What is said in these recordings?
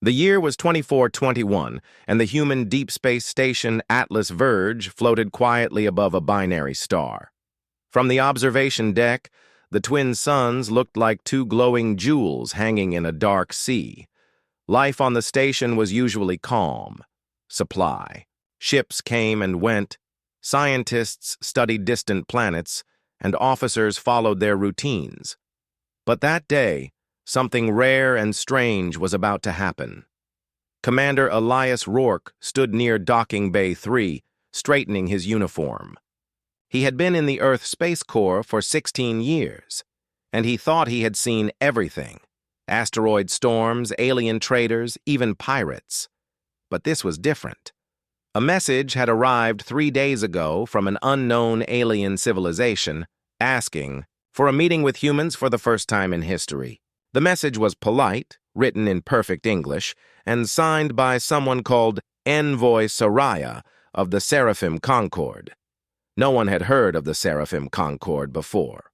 The year was 2421, and the human deep space station Atlas Verge floated quietly above a binary star. From the observation deck, the twin suns looked like two glowing jewels hanging in a dark sea. Life on the station was usually calm. Supply. Ships came and went. Scientists studied distant planets, and officers followed their routines. But that day, something rare and strange was about to happen. Commander Elias Rourke stood near Docking Bay 3, straightening his uniform. He had been in the Earth Space Corps for 16 years, and he thought he had seen everything: asteroid storms, alien traders, even pirates. But this was different. A message had arrived 3 days ago from an unknown alien civilization, asking for a meeting with humans for the first time in history. The message was polite, written in perfect English, and signed by someone called Envoy Soraya of the Seraphim Concord. No one had heard of the Seraphim Concord before.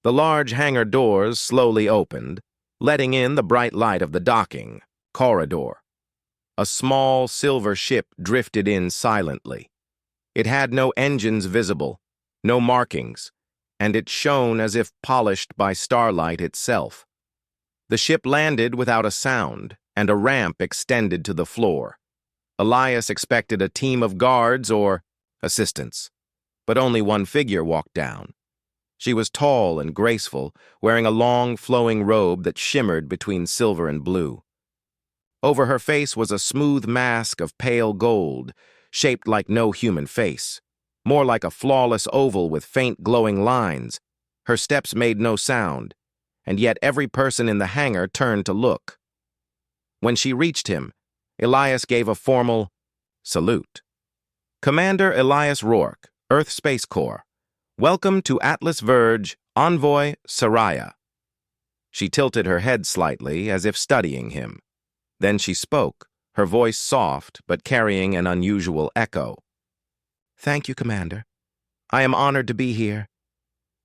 The large hangar doors slowly opened, letting in the bright light of the docking corridor. A small silver ship drifted in silently. It had no engines visible, no markings, and it shone as if polished by starlight itself. The ship landed without a sound, and a ramp extended to the floor. Elias expected a team of guards or assistants, but only one figure walked down. She was tall and graceful, wearing a long, flowing robe that shimmered between silver and blue. Over her face was a smooth mask of pale gold, shaped like no human face, more like a flawless oval with faint glowing lines. Her steps made no sound, and yet every person in the hangar turned to look. When she reached him, Elias gave a formal salute. "Commander Elias Rourke, Earth Space Corps. Welcome to Atlas Verge, Envoy Soraya." She tilted her head slightly, as if studying him. Then she spoke, her voice soft but carrying an unusual echo. "Thank you, Commander. I am honored to be here.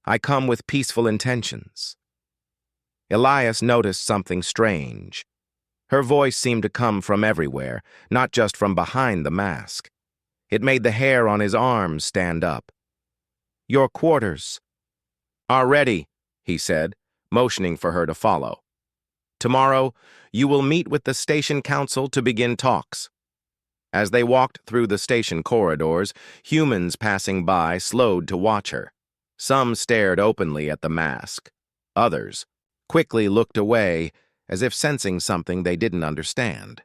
I come with peaceful intentions." Elias noticed something strange. Her voice seemed to come from everywhere, not just from behind the mask. It made the hair on his arms stand up. "Your quarters are ready," he said, motioning for her to follow. "Tomorrow, you will meet with the station council to begin talks." As they walked through the station corridors, humans passing by slowed to watch her. Some stared openly at the mask. Others quickly looked away, as if sensing something they didn't understand.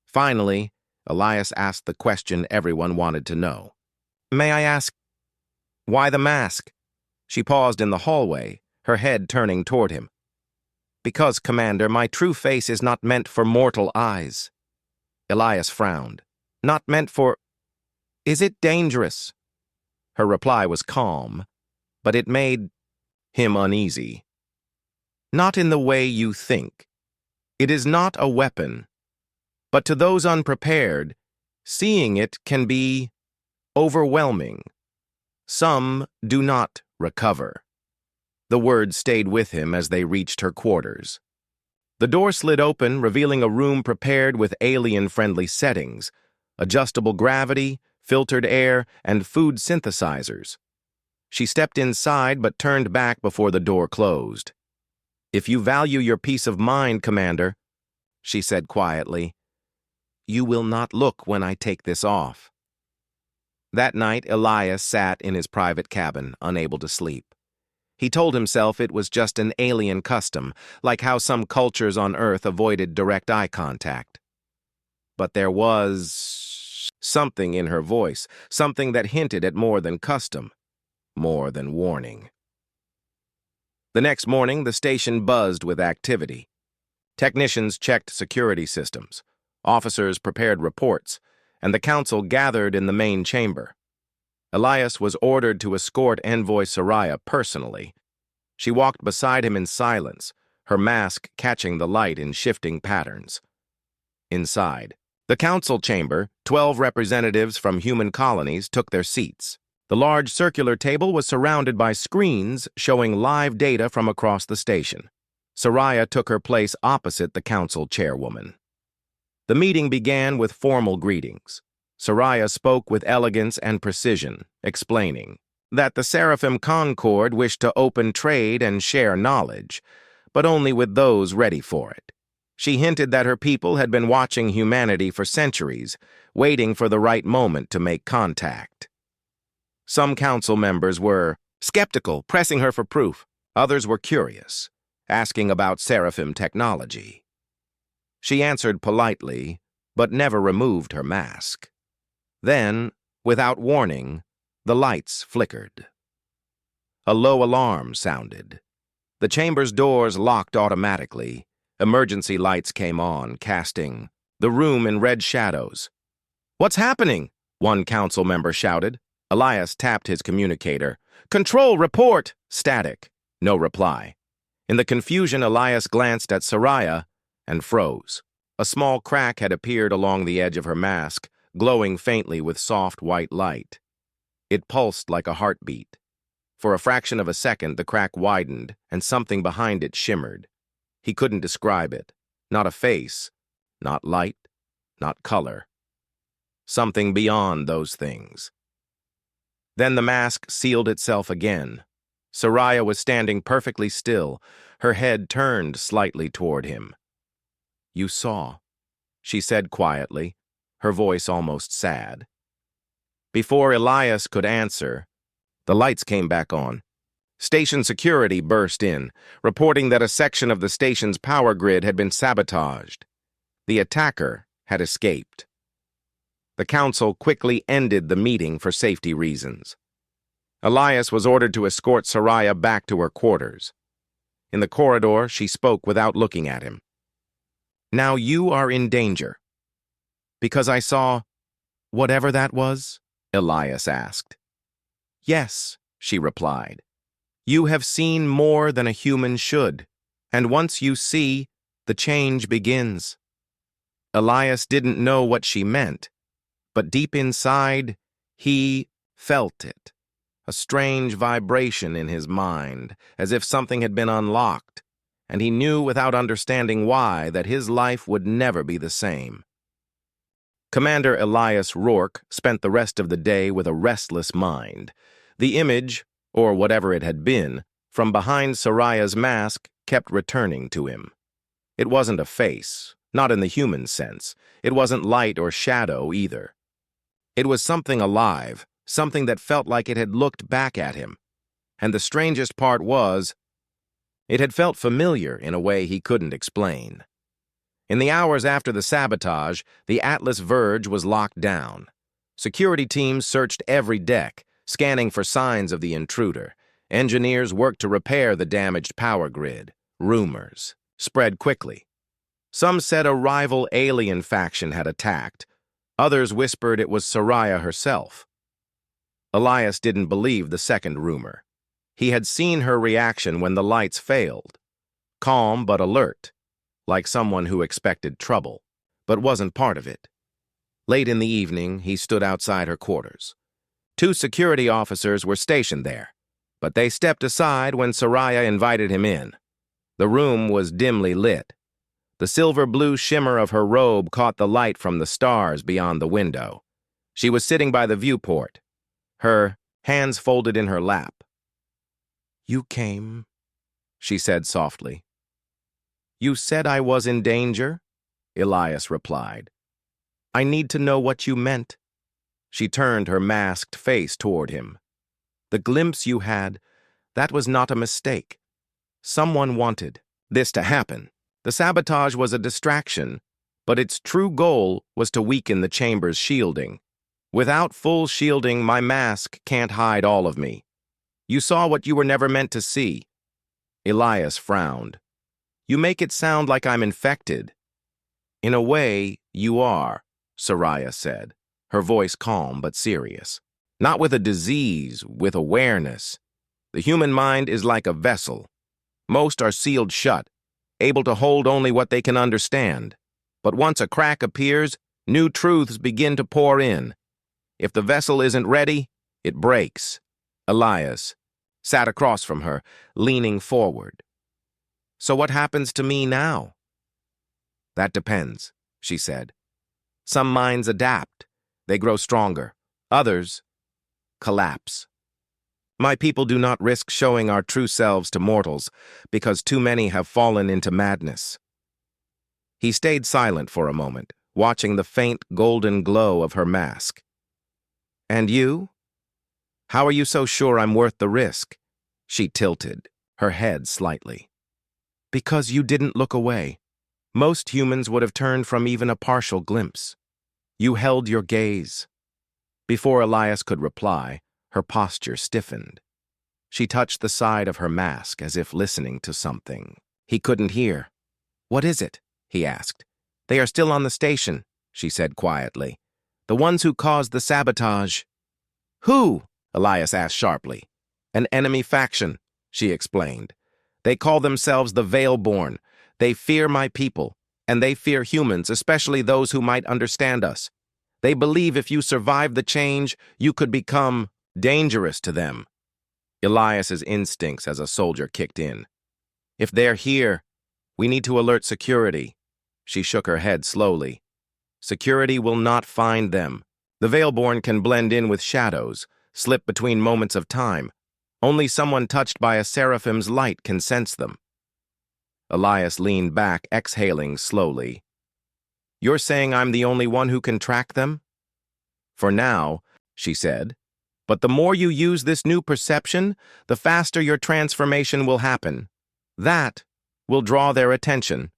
Finally, Elias asked the question everyone wanted to know. "May I ask, why the mask?" She paused in the hallway, her head turning toward him. "Because, Commander, my true face is not meant for mortal eyes." Elias frowned. "Not meant for... Is it dangerous?" Her reply was calm, but it made him uneasy. "Not in the way you think. It is not a weapon. But to those unprepared, seeing it can be overwhelming. Some do not recover." The words stayed with him as they reached her quarters. The door slid open, revealing a room prepared with alien-friendly settings: adjustable gravity, filtered air, and food synthesizers. She stepped inside but turned back before the door closed. "If you value your peace of mind, Commander," she said quietly, "you will not look when I take this off." That night, Elias sat in his private cabin, unable to sleep. He told himself it was just an alien custom, like how some cultures on Earth avoided direct eye contact. But there was something in her voice, something that hinted at more than custom, more than warning. The next morning, the station buzzed with activity. Technicians checked security systems, officers prepared reports, and the council gathered in the main chamber. Elias was ordered to escort Envoy Soraya personally. She walked beside him in silence, her mask catching the light in shifting patterns. Inside the council chamber, 12 representatives from human colonies took their seats. The large circular table was surrounded by screens showing live data from across the station. Soraya took her place opposite the council chairwoman. The meeting began with formal greetings. Soraya spoke with elegance and precision, explaining that the Seraphim Concord wished to open trade and share knowledge, but only with those ready for it. She hinted that her people had been watching humanity for centuries, waiting for the right moment to make contact. Some council members were skeptical, pressing her for proof. Others were curious, asking about Seraphim technology. She answered politely, but never removed her mask. Then, without warning, the lights flickered. A low alarm sounded. The chamber's doors locked automatically. Emergency lights came on, casting the room in red shadows. "What's happening?" one council member shouted. Elias tapped his communicator. "Control, report!" Static. No reply. In the confusion, Elias glanced at Soraya and froze. A small crack had appeared along the edge of her mask, glowing faintly with soft white light. It pulsed like a heartbeat. For a fraction of a second, the crack widened, and something behind it shimmered. He couldn't describe it. Not a face, not light, not color. Something beyond those things. Then the mask sealed itself again. Soraya was standing perfectly still, her head turned slightly toward him. "You saw," she said quietly, her voice almost sad. Before Elias could answer, the lights came back on. Station security burst in, reporting that a section of the station's power grid had been sabotaged. The attacker had escaped. The council quickly ended the meeting for safety reasons. Elias was ordered to escort Soraya back to her quarters. In the corridor, she spoke without looking at him. "Now you are in danger." "Because I saw whatever that was?" Elias asked. "Yes," she replied. "You have seen more than a human should, and once you see, the change begins." Elias didn't know what she meant, but deep inside, he felt it. A strange vibration in his mind, as if something had been unlocked, and he knew without understanding why that his life would never be the same. Commander Elias Rourke spent the rest of the day with a restless mind. The image, or whatever it had been, from behind Soraya's mask kept returning to him. It wasn't a face, not in the human sense. It wasn't light or shadow either. It was something alive, something that felt like it had looked back at him. And the strangest part was, it had felt familiar in a way he couldn't explain. In the hours after the sabotage, the Atlas Verge was locked down. Security teams searched every deck, scanning for signs of the intruder. Engineers worked to repair the damaged power grid. Rumors spread quickly. Some said a rival alien faction had attacked. Others whispered it was Soraya herself. Elias didn't believe the second rumor. He had seen her reaction when the lights failed. Calm but alert, like someone who expected trouble, but wasn't part of it. Late in the evening, he stood outside her quarters. 2 security officers were stationed there, but they stepped aside when Soraya invited him in. The room was dimly lit. The silver-blue shimmer of her robe caught the light from the stars beyond the window. She was sitting by the viewport, her hands folded in her lap. "You came," she said softly. "You said I was in danger?" Elias replied. "I need to know what you meant." She turned her masked face toward him. "The glimpse you had, that was not a mistake. Someone wanted this to happen. The sabotage was a distraction, but its true goal was to weaken the chamber's shielding. Without full shielding, my mask can't hide all of me. You saw what you were never meant to see." Elias frowned. "You make it sound like I'm infected." "In a way, you are," Soraya said, her voice calm but serious. "Not with a disease, with awareness. The human mind is like a vessel. Most are sealed shut, able to hold only what they can understand. But once a crack appears, new truths begin to pour in. If the vessel isn't ready, it breaks." Elias sat across from her, leaning forward. "So what happens to me now?" "That depends," she said. Some minds adapt. They grow stronger. Others collapse. My people do not risk showing our true selves to mortals because too many have fallen into madness. He stayed silent for a moment, watching the faint golden glow of her mask. And you? How are you so sure I'm worth the risk? She tilted, her head slightly. Because you didn't look away. Most humans would have turned from even a partial glimpse. You held your gaze. Before Elias could reply, her posture stiffened. She touched the side of her mask as if listening to something. He couldn't hear. What is it? He asked. They are still on the station, she said quietly. The ones who caused the sabotage. Who? Elias asked sharply. An enemy faction, she explained. They call themselves the Veilborn. They fear my people, and they fear humans, especially those who might understand us. They believe if you survive the change, you could become dangerous to them. Elias's instincts as a soldier kicked in. If they're here, we need to alert security. She shook her head slowly. Security will not find them. The Veilborn can blend in with shadows, slip between moments of time. Only someone touched by a seraphim's light can sense them. Elias leaned back, exhaling slowly. You're saying I'm the only one who can track them? For now, she said. But the more you use this new perception, the faster your transformation will happen. That will draw their attention.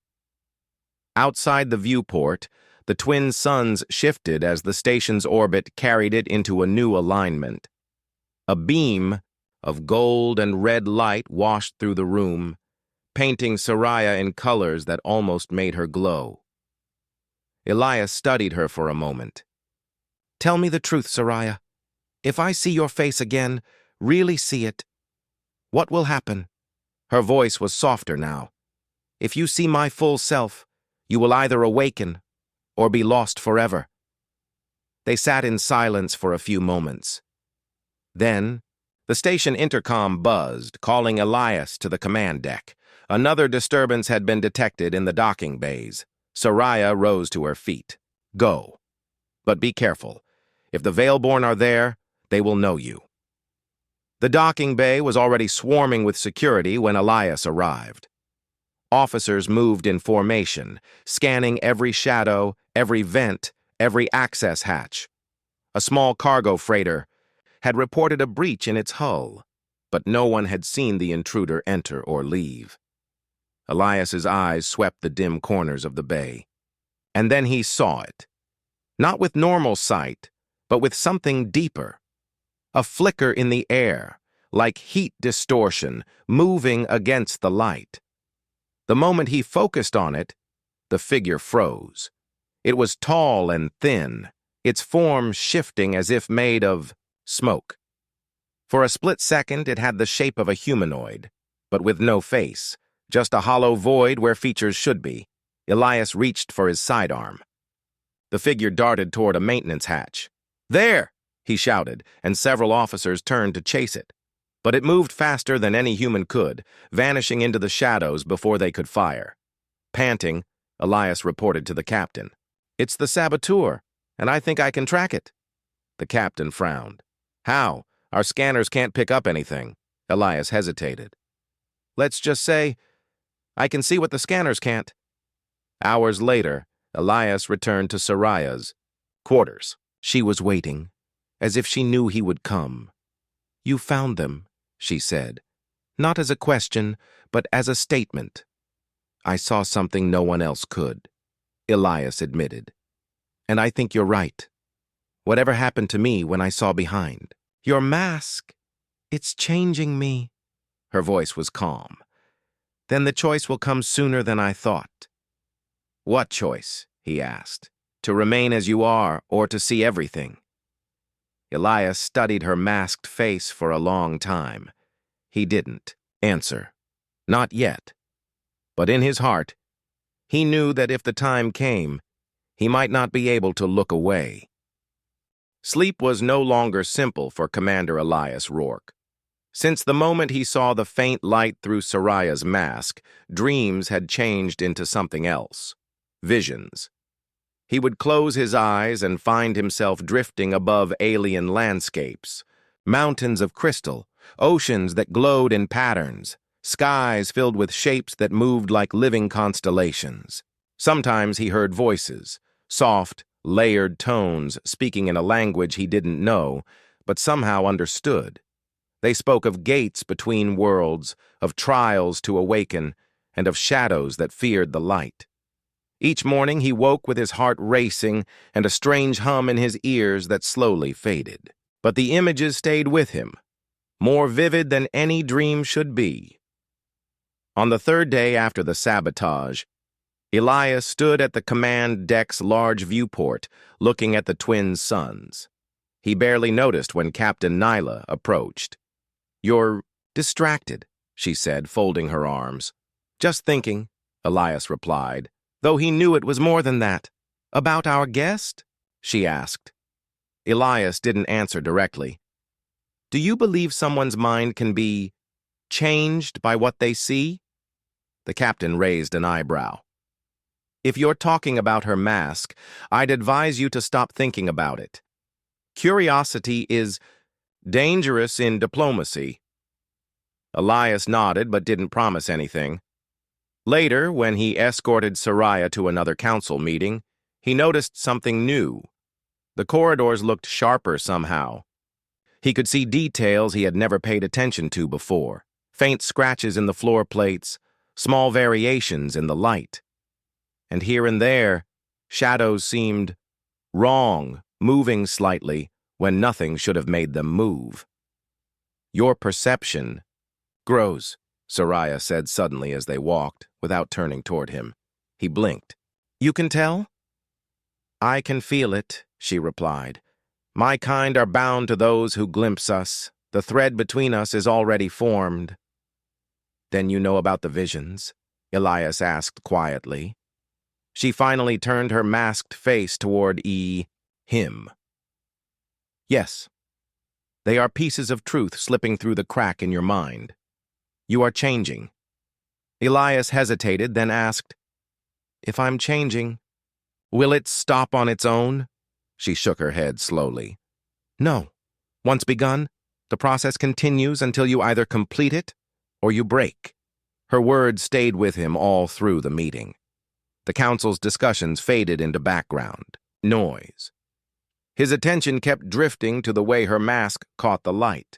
Outside the viewport, the twin suns shifted as the station's orbit carried it into a new alignment. A beam of gold and red light washed through the room, painting Soraya in colors that almost made her glow. Elias studied her for a moment. Tell me the truth, Soraya. If I see your face again, really see it, what will happen? Her voice was softer now. If you see my full self, you will either awaken or be lost forever. They sat in silence for a few moments. Then, the station intercom buzzed, calling Elias to the command deck. Another disturbance had been detected in the docking bays. Soraya rose to her feet. Go. But be careful. If the Veilborn are there, they will know you. The docking bay was already swarming with security when Elias arrived. Officers moved in formation, scanning every shadow, every vent, every access hatch. A small cargo freighter had reported a breach in its hull, but no one had seen the intruder enter or leave. Elias's eyes swept the dim corners of the bay. And then he saw it. Not with normal sight, but with something deeper. A flicker in the air, like heat distortion, moving against the light. The moment he focused on it, the figure froze. It was tall and thin, its form shifting as if made of smoke. For a split second, it had the shape of a humanoid, but with no face, just a hollow void where features should be. Elias reached for his sidearm. The figure darted toward a maintenance hatch. There! He shouted, and several officers turned to chase it. But it moved faster than any human could, vanishing into the shadows before they could fire. Panting, Elias reported to the captain. It's the saboteur, and I think I can track it. The captain frowned. How? Our scanners can't pick up anything. Elias hesitated. Let's just say, I can see what the scanners can't. Hours later, Elias returned to Soraya's quarters. She was waiting, as if she knew he would come. You found them, she said, not as a question, but as a statement. I saw something no one else could, Elias admitted. And I think you're right. Whatever happened to me when I saw behind? Your mask. It's changing me. Her voice was calm. Then the choice will come sooner than I thought. What choice? He asked. To remain as you are, or to see everything? Elias studied her masked face for a long time. He didn't answer. Not yet. But in his heart, he knew that if the time came, he might not be able to look away. Sleep was no longer simple for Commander Elias Rourke. Since the moment he saw the faint light through Soraya's mask, dreams had changed into something else. Visions. He would close his eyes and find himself drifting above alien landscapes, mountains of crystal, oceans that glowed in patterns, skies filled with shapes that moved like living constellations. Sometimes he heard voices, soft, layered tones speaking in a language he didn't know, but somehow understood. They spoke of gates between worlds, of trials to awaken, and of shadows that feared the light. Each morning he woke with his heart racing and a strange hum in his ears that slowly faded. But the images stayed with him, more vivid than any dream should be. On the third day after the sabotage, Elias stood at the command deck's large viewport, looking at the twin suns. He barely noticed when Captain Nyla approached. "You're distracted," she said, folding her arms. "Just thinking," Elias replied, though he knew it was more than that. "About our guest?" she asked. Elias didn't answer directly. "Do you believe someone's mind can be changed by what they see?" The captain raised an eyebrow. "If you're talking about her mask, I'd advise you to stop thinking about it. Curiosity is dangerous in diplomacy." Elias nodded but didn't promise anything. Later, when he escorted Soraya to another council meeting, he noticed something new. The corridors looked sharper somehow. He could see details he had never paid attention to before, faint scratches in the floor plates, small variations in the light. And here and there, shadows seemed wrong, moving slightly when nothing should have made them move. "Your perception grows," Soraya said suddenly as they walked, without turning toward him. He blinked. "You can tell?" "I can feel it," she replied. "My kind are bound to those who glimpse us. The thread between us is already formed." "Then you know about the visions?" Elias asked quietly. She finally turned her masked face toward him. "Yes. They are pieces of truth slipping through the crack in your mind. You are changing." Elias hesitated, then asked, "If I'm changing, will it stop on its own?" She shook her head slowly. "No. Once begun, the process continues until you either complete it or you break." Her words stayed with him all through the meeting. The council's discussions faded into background noise. His attention kept drifting to the way her mask caught the light,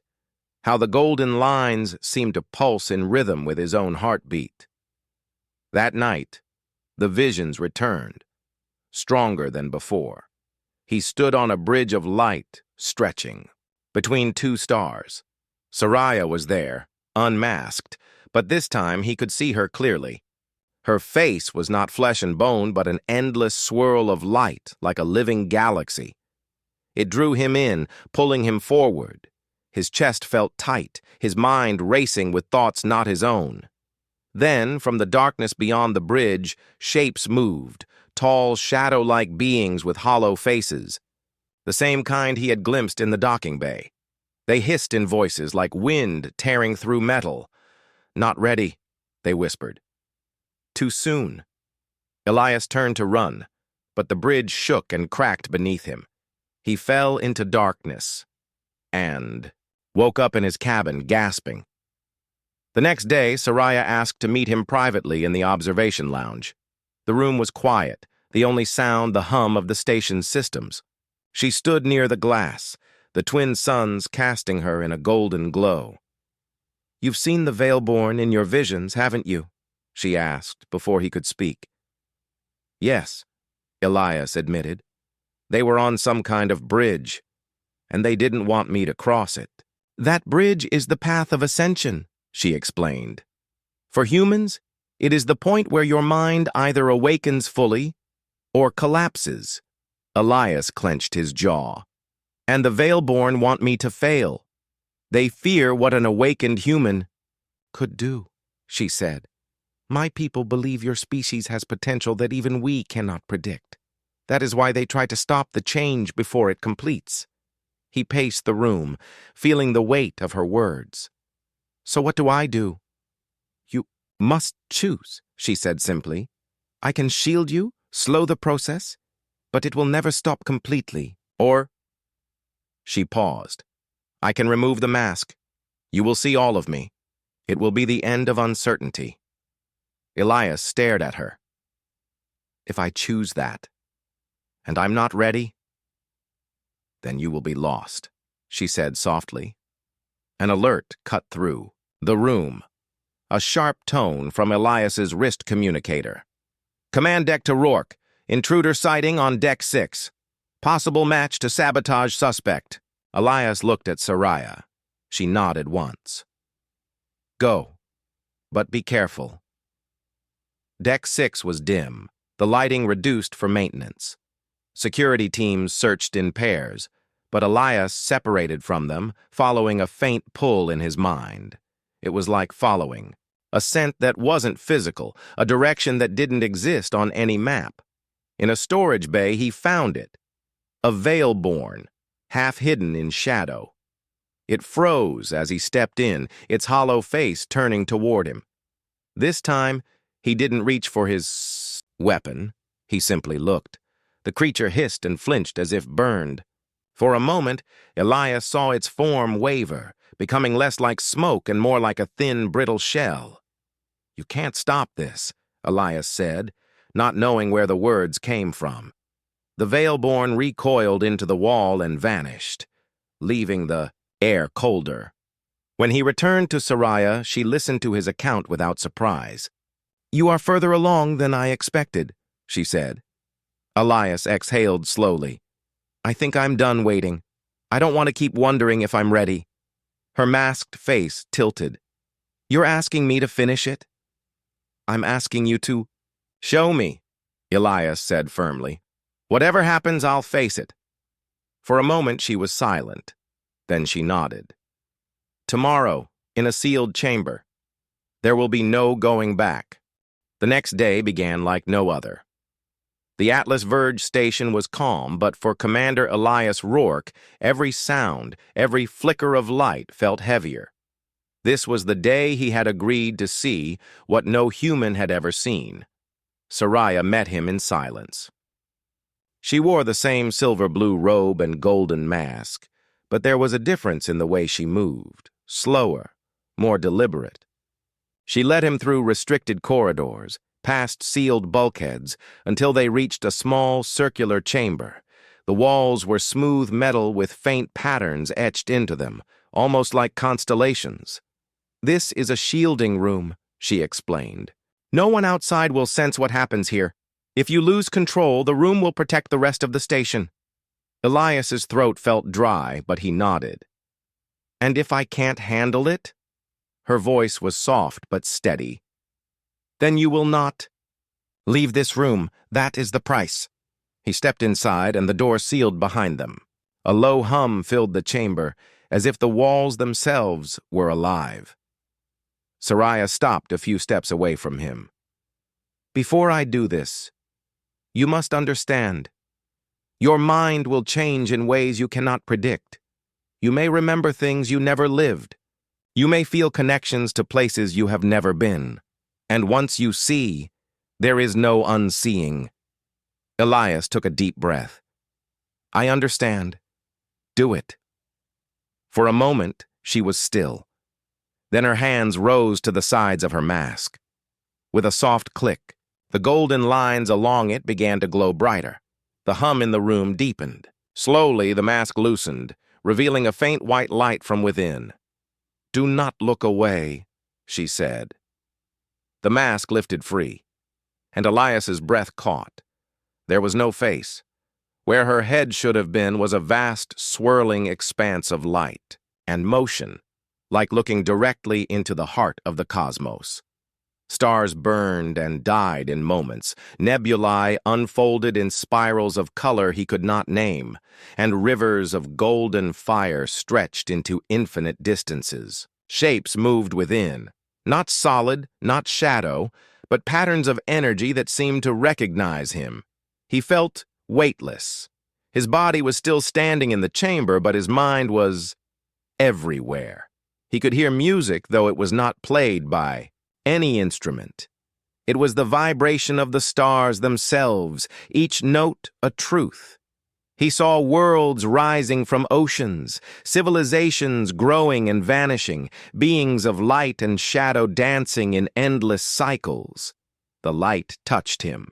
how the golden lines seemed to pulse in rhythm with his own heartbeat. That night, the visions returned, stronger than before. He stood on a bridge of light, stretching, between two stars. Soraya was there, unmasked, but this time he could see her clearly. Her face was not flesh and bone, but an endless swirl of light, like a living galaxy. It drew him in, pulling him forward. His chest felt tight, his mind racing with thoughts not his own. Then, from the darkness beyond the bridge, shapes moved, tall, shadow-like beings with hollow faces, the same kind he had glimpsed in the docking bay. They hissed in voices like wind tearing through metal. "Not ready," they whispered. "Too soon." Elias turned to run, but the bridge shook and cracked beneath him. He fell into darkness and woke up in his cabin, gasping. The next day, Soraya asked to meet him privately in the observation lounge. The room was quiet, the only sound the hum of the station's systems. She stood near the glass, the twin suns casting her in a golden glow. "You've seen the Veilborn in your visions, haven't you?" she asked before he could speak. "Yes," Elias admitted. "They were on some kind of bridge, and they didn't want me to cross it." "That bridge is the path of ascension," she explained. "For humans, it is the point where your mind either awakens fully or collapses." Elias clenched his jaw. "And the Veilborn want me to fail. They fear what an awakened human could do," she said. "My people believe your species has potential that even we cannot predict. That is why they try to stop the change before it completes." He paced the room, feeling the weight of her words. "So what do I do?" "You must choose," she said simply. "I can shield you, slow the process. But it will never stop completely. Or... She paused. I can remove the mask. You will see all of me. It will be the end of uncertainty. Elias stared at her. If I choose that, and I'm not ready, then you will be lost, she said softly. An alert cut through the room. A sharp tone from Elias's wrist communicator. Command deck to Rourke. Intruder sighting on deck 6. Possible match to sabotage suspect. Elias looked at Soraya. She nodded once. Go, but be careful. Deck 6 was dim, the lighting reduced for maintenance. Security teams searched in pairs, but Elias separated from them, following a faint pull in his mind. It was like following a scent that wasn't physical, a direction that didn't exist on any map. In a storage bay, he found it. A veil-born, half hidden in shadow. It froze as he stepped in, its hollow face turning toward him. This time, he didn't reach for his weapon. He simply looked. The creature hissed and flinched as if burned. For a moment, Elias saw its form waver, becoming less like smoke and more like a thin, brittle shell. You can't stop this, Elias said, not knowing where the words came from. The veil-born recoiled into the wall and vanished, leaving the air colder. When he returned to Soraya, she listened to his account without surprise. You are further along than I expected, she said. Elias exhaled slowly. I think I'm done waiting. I don't want to keep wondering if I'm ready. Her masked face tilted. You're asking me to finish it? I'm asking you to... Show me, Elias said firmly. Whatever happens, I'll face it. For a moment, she was silent. Then she nodded. Tomorrow, in a sealed chamber. There will be no going back. The next day began like no other. The Atlas Verge station was calm, but for Commander Elias Rourke, every sound, every flicker of light felt heavier. This was the day he had agreed to see what no human had ever seen. Soraya met him in silence. She wore the same silver-blue robe and golden mask, but there was a difference in the way she moved, slower, more deliberate. She led him through restricted corridors, past sealed bulkheads, until they reached a small, circular chamber. The walls were smooth metal with faint patterns etched into them, almost like constellations. This is a shielding room, she explained. No one outside will sense what happens here. If you lose control, the room will protect the rest of the station. Elias's throat felt dry, but he nodded. And if I can't handle it? Her voice was soft but steady. Then you will not. Leave this room. That is the price. He stepped inside, and the door sealed behind them. A low hum filled the chamber, as if the walls themselves were alive. Soraya stopped a few steps away from him. Before I do this, you must understand. Your mind will change in ways you cannot predict. You may remember things you never lived. You may feel connections to places you have never been. And once you see, there is no unseeing. Elias took a deep breath. I understand. Do it. For a moment, she was still. Then her hands rose to the sides of her mask. With a soft click, the golden lines along it began to glow brighter. The hum in the room deepened. Slowly, the mask loosened, revealing a faint white light from within. Do not look away, she said. The mask lifted free, and Elias's breath caught. There was no face. Where her head should have been was a vast, swirling expanse of light and motion, like looking directly into the heart of the cosmos. Stars burned and died in moments, nebulae unfolded in spirals of color he could not name, and rivers of golden fire stretched into infinite distances. Shapes moved within, not solid, not shadow, but patterns of energy that seemed to recognize him. He felt weightless. His body was still standing in the chamber, but his mind was everywhere. He could hear music, though it was not played by any instrument. It was the vibration of the stars themselves, each note a truth. He saw worlds rising from oceans, civilizations growing and vanishing, beings of light and shadow dancing in endless cycles. The light touched him.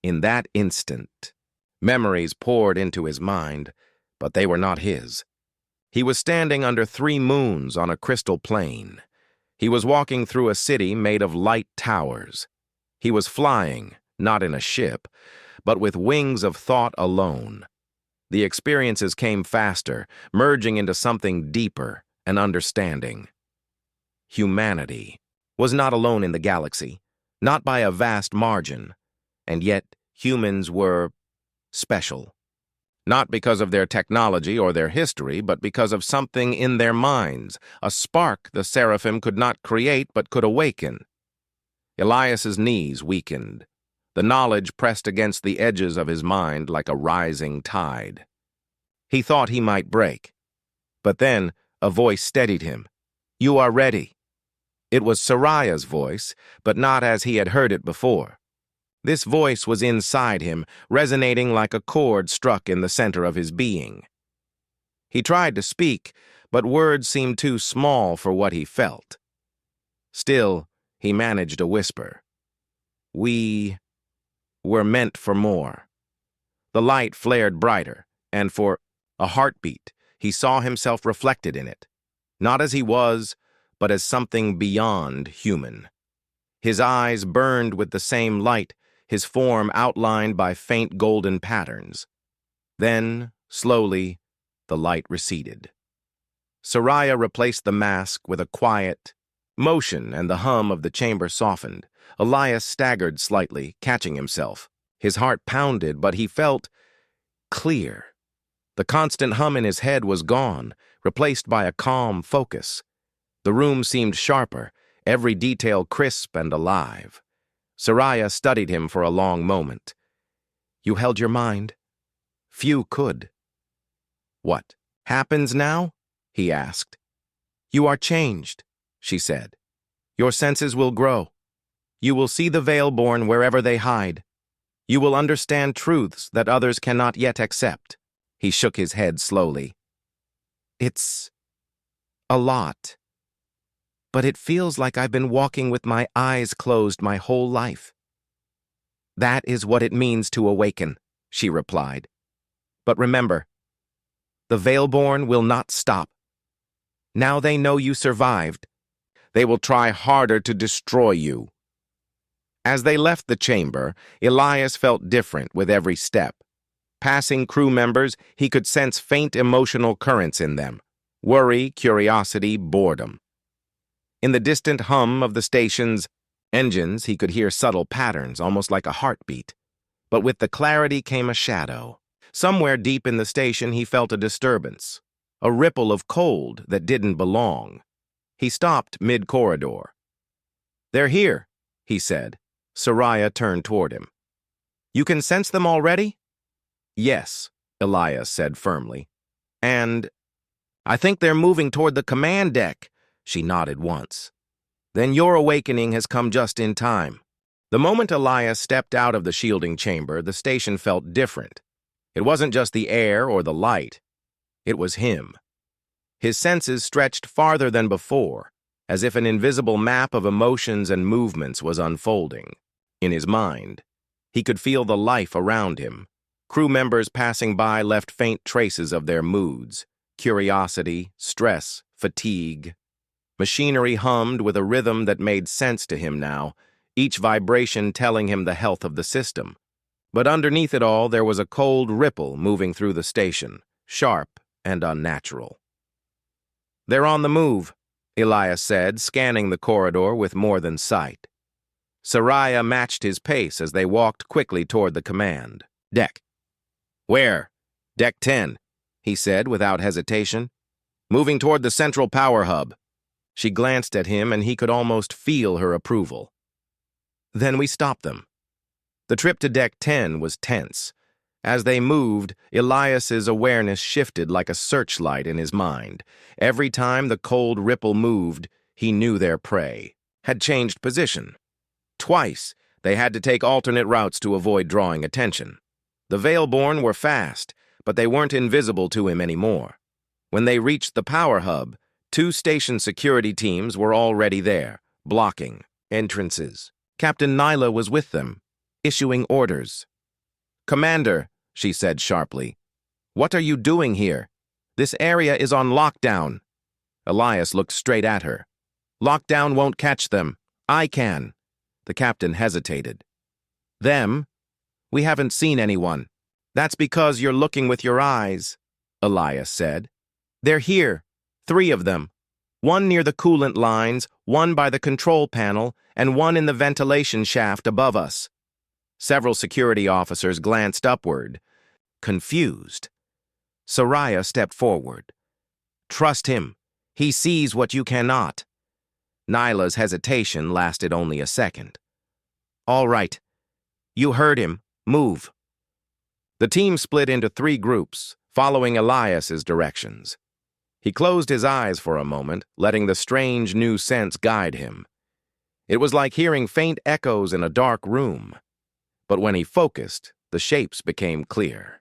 In that instant, memories poured into his mind, but they were not his. He was standing under 3 moons on a crystal plain. He was walking through a city made of light towers. He was flying, not in a ship, but with wings of thought alone. The experiences came faster, merging into something deeper, an understanding. Humanity was not alone in the galaxy, not by a vast margin, and yet humans were special. Not because of their technology or their history, but because of something in their minds, a spark the seraphim could not create but could awaken. Elias's knees weakened. The knowledge pressed against the edges of his mind like a rising tide. He thought he might break. But then a voice steadied him. "You are ready." It was Soraya's voice, but not as he had heard it before. This voice was inside him, resonating like a chord struck in the center of his being. He tried to speak, but words seemed too small for what he felt. Still, he managed a whisper. "We were meant for more." The light flared brighter, and for a heartbeat, he saw himself reflected in it, not as he was, but as something beyond human. His eyes burned with the same light, his form outlined by faint golden patterns. Then, slowly, the light receded. Soraya replaced the mask with a quiet motion, and the hum of the chamber softened. Elias staggered slightly, catching himself. His heart pounded, but he felt clear. The constant hum in his head was gone, replaced by a calm focus. The room seemed sharper, every detail crisp and alive. Soraya studied him for a long moment. "You held your mind? Few could." "What happens now?" he asked. "You are changed," she said. "Your senses will grow. You will see the Veilborn wherever they hide. You will understand truths that others cannot yet accept." He shook his head slowly. "It's a lot. But it feels like I've been walking with my eyes closed my whole life." "That is what it means to awaken," she replied. "But remember, the Veilborn will not stop. Now they know you survived. They will try harder to destroy you." As they left the chamber, Elias felt different with every step. Passing crew members, he could sense faint emotional currents in them: worry, curiosity, boredom. In the distant hum of the station's engines, he could hear subtle patterns, almost like a heartbeat. But with the clarity came a shadow. Somewhere deep in the station, he felt a disturbance, a ripple of cold that didn't belong. He stopped mid-corridor. "They're here," he said. Soraya turned toward him. "You can sense them already?" "Yes," Elias said firmly. "And I think they're moving toward the command deck." She nodded once. "Then your awakening has come just in time." The moment Elias stepped out of the shielding chamber, the station felt different. It wasn't just the air or the light. It was him. His senses stretched farther than before, as if an invisible map of emotions and movements was unfolding. In his mind, he could feel the life around him. Crew members passing by left faint traces of their moods: curiosity, stress, fatigue. Machinery hummed with a rhythm that made sense to him now, each vibration telling him the health of the system. But underneath it all, there was a cold ripple moving through the station, sharp and unnatural. "They're on the move," Elias said, scanning the corridor with more than sight. Soraya matched his pace as they walked quickly toward the command deck. "Where?" "Deck 10, he said without hesitation. "Moving toward the central power hub." She glanced at him, and he could almost feel her approval. "Then we stopped them." The trip to Deck 10 was tense. As they moved, Elias's awareness shifted like a searchlight in his mind. Every time the cold ripple moved, he knew their prey had changed position. Twice, they had to take alternate routes to avoid drawing attention. The Veilborn were fast, but they weren't invisible to him anymore. When they reached the power hub, 2 station security teams were already there, blocking entrances. Captain Nyla was with them, issuing orders. "Commander," she said sharply, "what are you doing here? This area is on lockdown." Elias looked straight at her. "Lockdown won't catch them. I can." The captain hesitated. "Them? We haven't seen anyone." "That's because you're looking with your eyes," Elias said. "They're here, 3 of them. One near the coolant lines, one by the control panel, and one in the ventilation shaft above us." Several security officers glanced upward, confused. Soraya stepped forward. "Trust him. He sees what you cannot." Nyla's hesitation lasted only a second. "All right. You heard him. Move." The team split into 3 groups, following Elias's directions. He closed his eyes for a moment, letting the strange new sense guide him. It was like hearing faint echoes in a dark room. But when he focused, the shapes became clear.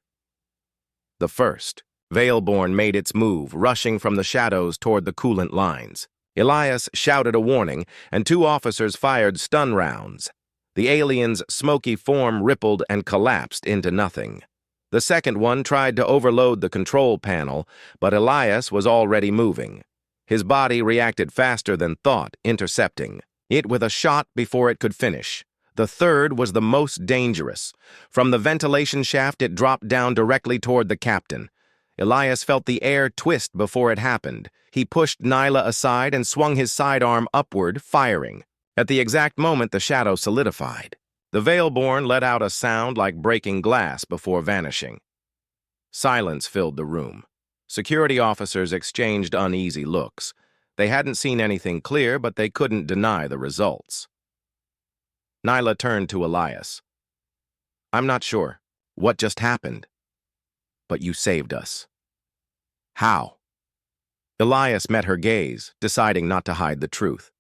The first, Veilborn made its move, rushing from the shadows toward the coolant lines. Elias shouted a warning, and 2 officers fired stun rounds. The alien's smoky form rippled and collapsed into nothing. The second one tried to overload the control panel, but Elias was already moving. His body reacted faster than thought, intercepting it with a shot before it could finish. The third was the most dangerous. From the ventilation shaft, it dropped down directly toward the captain. Elias felt the air twist before it happened. He pushed Nyla aside and swung his sidearm upward, firing. At the exact moment, the shadow solidified. The Veilborn let out a sound like breaking glass before vanishing. Silence filled the room. Security officers exchanged uneasy looks. They hadn't seen anything clear, but they couldn't deny the results. Nyla turned to Elias. "I'm not sure what just happened, but you saved us." "How?" Elias met her gaze, deciding not to hide the truth.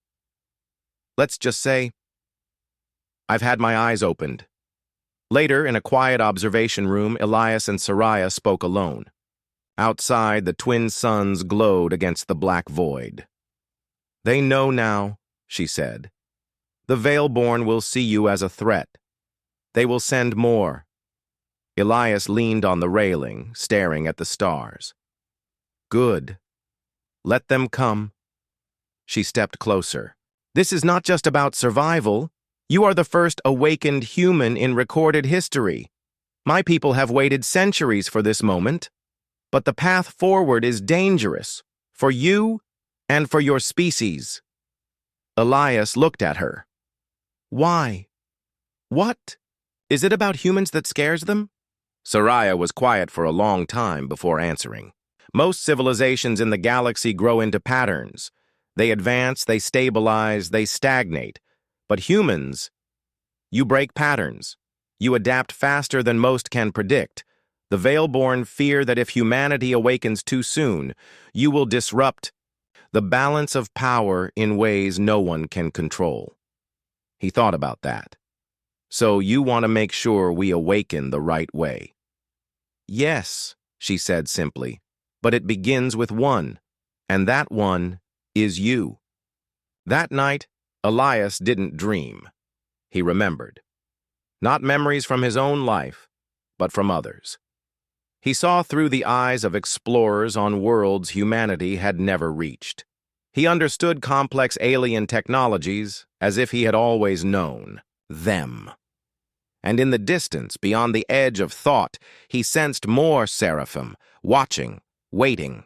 "Let's just say, I've had my eyes opened." Later, in a quiet observation room, Elias and Soraya spoke alone. Outside, the twin suns glowed against the black void. "They know now," she said. "The Veilborn will see you as a threat. They will send more." Elias leaned on the railing, staring at the stars. "Good. Let them come." She stepped closer. "This is not just about survival. You are the first awakened human in recorded history. My people have waited centuries for this moment. But the path forward is dangerous, for you and for your species." Elias looked at her. "Why? What? Is it about humans that scares them?" Soraya was quiet for a long time before answering. "Most civilizations in the galaxy grow into patterns. They advance, they stabilize, they stagnate. But humans, you break patterns. You adapt faster than most can predict. The Veilborn fear that if humanity awakens too soon, you will disrupt the balance of power in ways no one can control." He thought about that. "So you want to make sure we awaken the right way?" "Yes," she said simply, "but it begins with one, and that one is you." That night, Elias didn't dream. He remembered. Not memories from his own life, but from others. He saw through the eyes of explorers on worlds humanity had never reached. He understood complex alien technologies as if he had always known them. And in the distance, beyond the edge of thought, he sensed more seraphim, watching, waiting.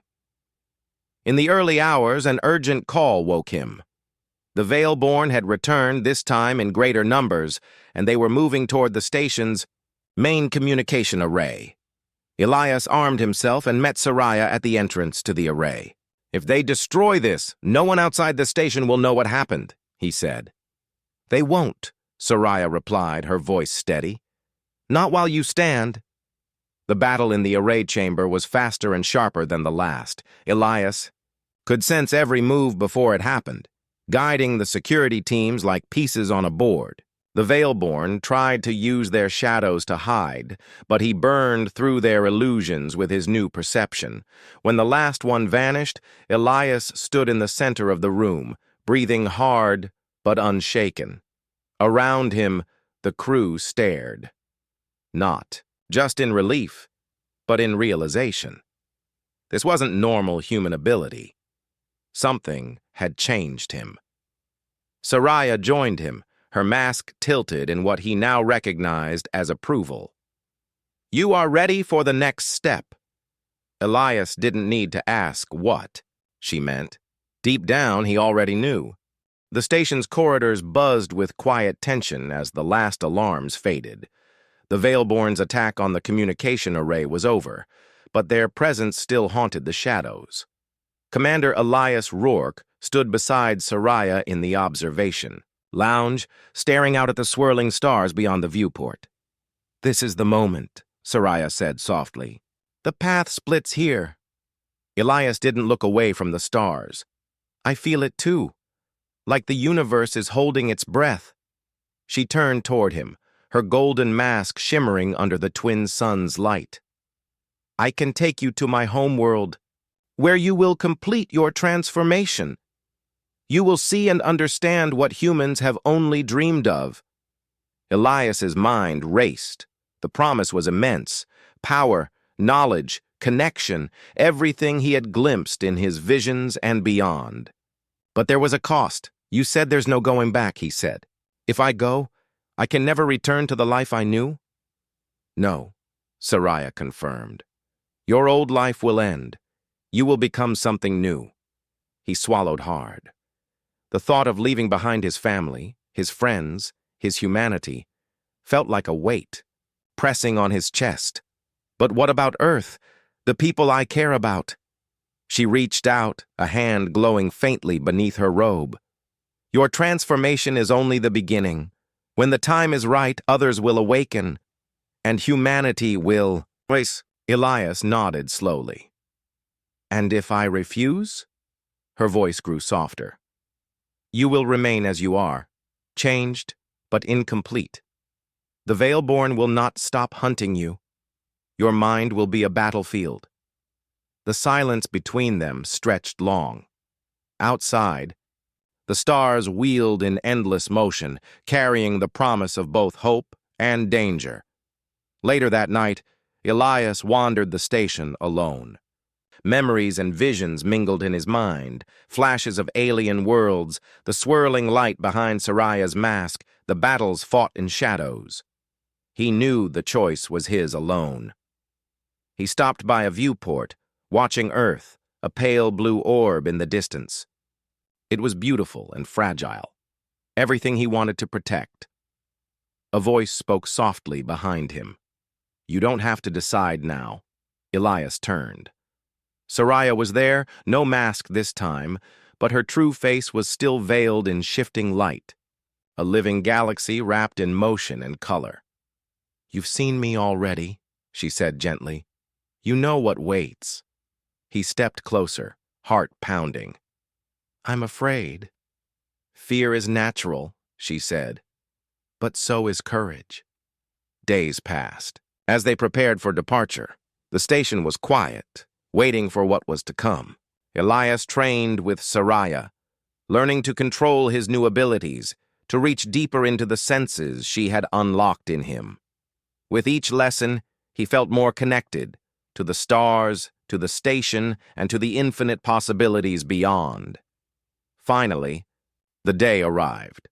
In the early hours, an urgent call woke him. The Veilborn had returned, this time in greater numbers, and they were moving toward the station's main communication array. Elias armed himself and met Soraya at the entrance to the array. "If they destroy this, no one outside the station will know what happened," he said. "They won't," Soraya replied, her voice steady. "Not while you stand." The battle in the array chamber was faster and sharper than the last. Elias could sense every move before it happened. guiding the security teams like pieces on a board. The Veilborn tried to use their shadows to hide, but he burned through their illusions with his new perception. When the last one vanished, Elias stood in the center of the room, breathing hard but unshaken. Around him, the crew stared. Not just in relief, but in realization. This wasn't normal human ability. Something had changed him. Soraya joined him, her mask tilted in what he now recognized as approval. "You are ready for the next step." Elias didn't need to ask what she meant. Deep down, he already knew. The station's corridors buzzed with quiet tension as the last alarms faded. The Veilborn's attack on the communication array was over, but their presence still haunted the shadows. Commander Elias Rourke stood beside Soraya in the observation lounge, staring out at the swirling stars beyond the viewport. "This is the moment," Soraya said softly. "The path splits here." Elias didn't look away from the stars. "I feel it too, like the universe is holding its breath." She turned toward him, her golden mask shimmering under the twin suns' light. "I can take you to my homeworld, where you will complete your transformation. You will see and understand what humans have only dreamed of." Elias's mind raced. The promise was immense. Power, knowledge, connection, everything he had glimpsed in his visions and beyond. But there was a cost. "You said there's no going back," he said. "If I go, I can never return to the life I knew?" "No," Soraya confirmed. "Your old life will end. You will become something new." He swallowed hard. The thought of leaving behind his family, his friends, his humanity, felt like a weight, pressing on his chest. "But what about Earth, the people I care about?" She reached out, a hand glowing faintly beneath her robe. "Your transformation is only the beginning. When the time is right, others will awaken, and humanity will..." Elias nodded slowly. "And if I refuse?" Her voice grew softer. "You will remain as you are, changed but incomplete. The Veilborn will not stop hunting you. Your mind will be a battlefield." The silence between them stretched long. Outside, the stars wheeled in endless motion, carrying the promise of both hope and danger. Later that night, Elias wandered the station alone. Memories and visions mingled in his mind, flashes of alien worlds, the swirling light behind Soraya's mask, the battles fought in shadows. He knew the choice was his alone. He stopped by a viewport, watching Earth, a pale blue orb in the distance. It was beautiful and fragile, everything he wanted to protect. A voice spoke softly behind him. "You don't have to decide now." Elias turned. Soraya was there, no mask this time, but her true face was still veiled in shifting light, a living galaxy wrapped in motion and color. "You've seen me already," she said gently. "You know what waits." He stepped closer, heart pounding. "I'm afraid." "Fear is natural," she said, "but so is courage." Days passed. As they prepared for departure, the station was quiet, waiting for what was to come. Elias trained with Soraya, learning to control his new abilities, to reach deeper into the senses she had unlocked in him. With each lesson, he felt more connected to the stars, to the station, and to the infinite possibilities beyond. Finally, the day arrived.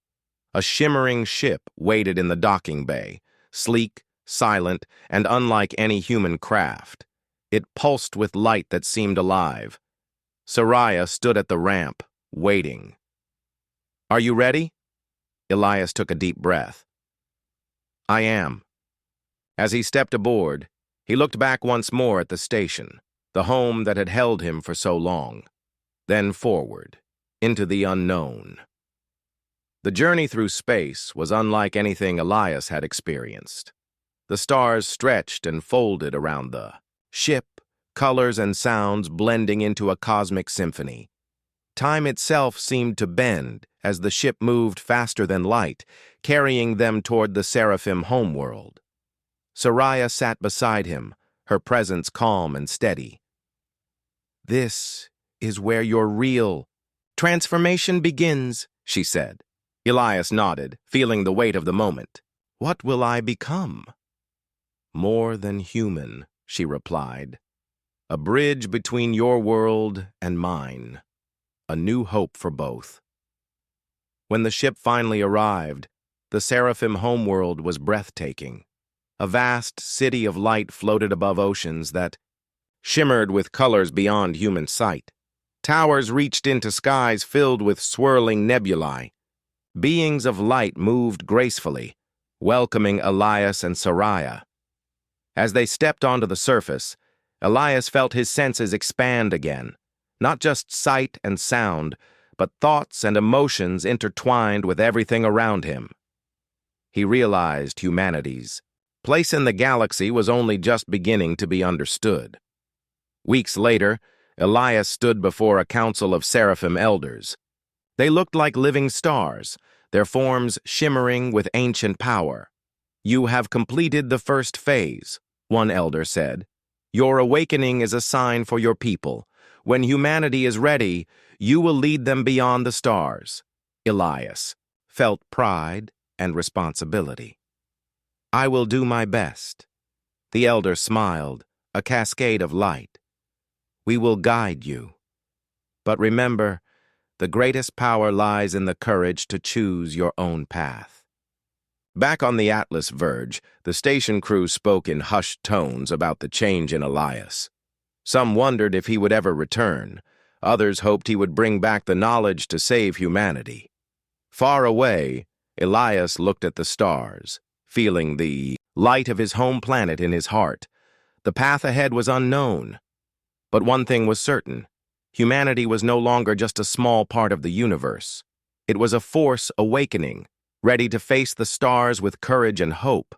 A shimmering ship waited in the docking bay, sleek, silent, and unlike any human craft. It pulsed with light that seemed alive. Soraya stood at the ramp, waiting. "Are you ready?" Elias took a deep breath. "I am." As he stepped aboard, he looked back once more at the station, the home that had held him for so long. Then forward, into the unknown. The journey through space was unlike anything Elias had experienced. The stars stretched and folded around the ship, colors and sounds blending into a cosmic symphony. Time itself seemed to bend as the ship moved faster than light, carrying them toward the Seraphim homeworld. Soraya sat beside him, her presence calm and steady. "This is where your real transformation begins," she said. Elias nodded, feeling the weight of the moment. "What will I become?" "More than human," she replied. "A bridge between your world and mine. A new hope for both." When the ship finally arrived, the Seraphim homeworld was breathtaking. A vast city of light floated above oceans that shimmered with colors beyond human sight. Towers reached into skies filled with swirling nebulae. Beings of light moved gracefully, welcoming Elias and Soraya. As they stepped onto the surface, Elias felt his senses expand again. Not just sight and sound, but thoughts and emotions intertwined with everything around him. He realized humanity's place in the galaxy was only just beginning to be understood. Weeks later, Elias stood before a council of Seraphim elders. They looked like living stars, their forms shimmering with ancient power. "You have completed the first phase," one elder said. "Your awakening is a sign for your people. When humanity is ready, you will lead them beyond the stars." Elias felt pride and responsibility. "I will do my best." The elder smiled, a cascade of light. "We will guide you. But remember, the greatest power lies in the courage to choose your own path." Back on the Atlas verge, the station crew spoke in hushed tones about the change in Elias. Some wondered if he would ever return. Others hoped he would bring back the knowledge to save humanity. Far away, Elias looked at the stars, feeling the light of his home planet in his heart. The path ahead was unknown. But one thing was certain. Humanity was no longer just a small part of the universe. It was a force awakening, ready to face the stars with courage and hope.